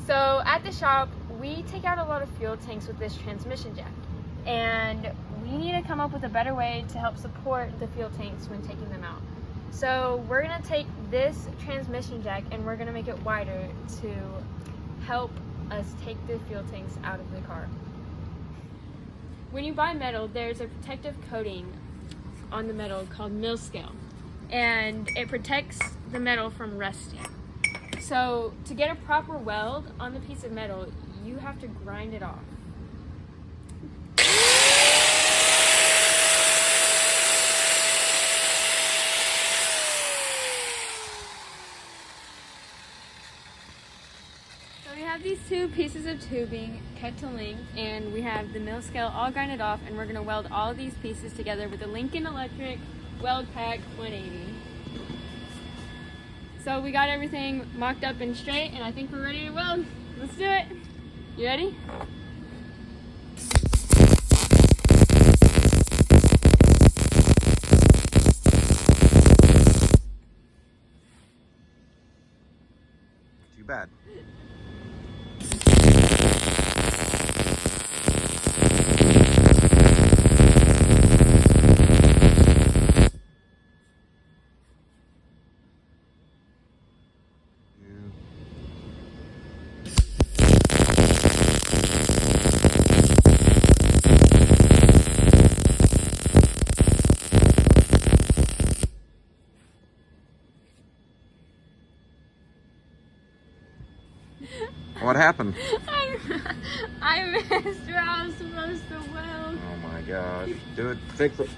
So at the shop, we take out a lot of fuel tanks with this transmission jack, and we need to come up with a better way to help support the fuel tanks when taking them out. So we're gonna take this transmission jack and we're gonna make it wider to help us take the fuel tanks out of the car. When you buy metal, there's a protective coating on the metal called mill scale, and it protects the metal from rusting. So to get a proper weld on the piece of metal, you have to grind it off. So we have these two pieces of tubing cut to length, and we have the mill scale all grinded off, and we're going to weld all of these pieces together with a Lincoln Electric Weld Pack 180. So we got everything mocked up and straight, and I think we're ready to weld. Let's do it. You ready? Too bad. What happened? I missed where I was supposed to weld. Oh my gosh. Do it. Fix it.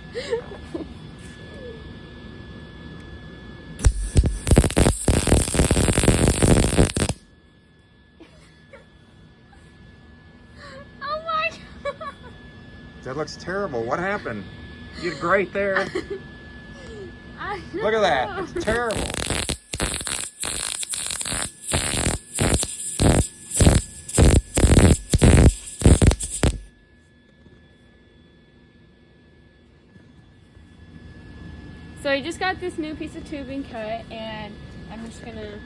Oh my god. That looks terrible. What happened? You did great there. I Look at that. know. It's terrible. So I just got this new piece of tubing cut, and I'm just gonna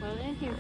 weld it in here.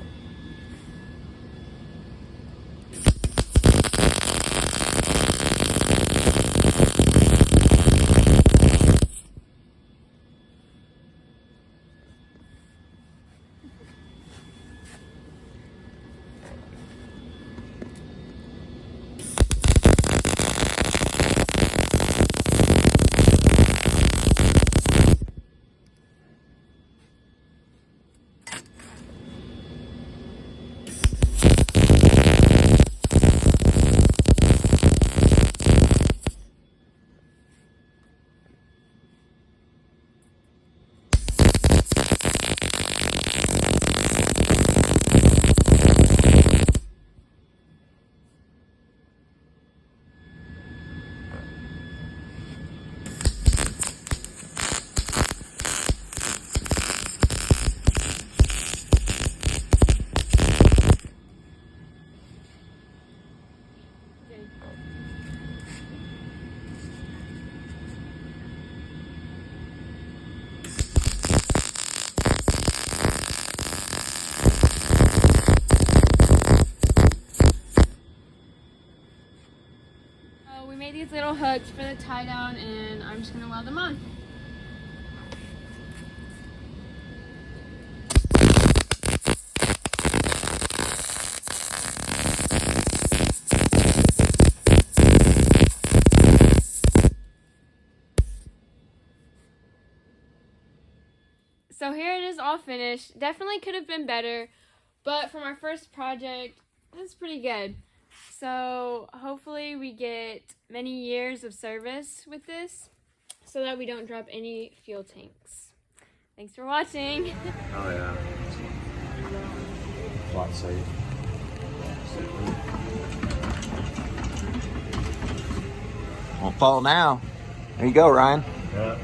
We made these little hooks for the tie down, and I'm just gonna weld them on. So here it is all finished. Definitely could have been better, but from our first project, it's pretty good. So hopefully we get many years of service with this so that we don't drop any fuel tanks. Thanks for watching. Oh yeah. A lot safe. Won't fall now. There you go, Ryan. Yeah.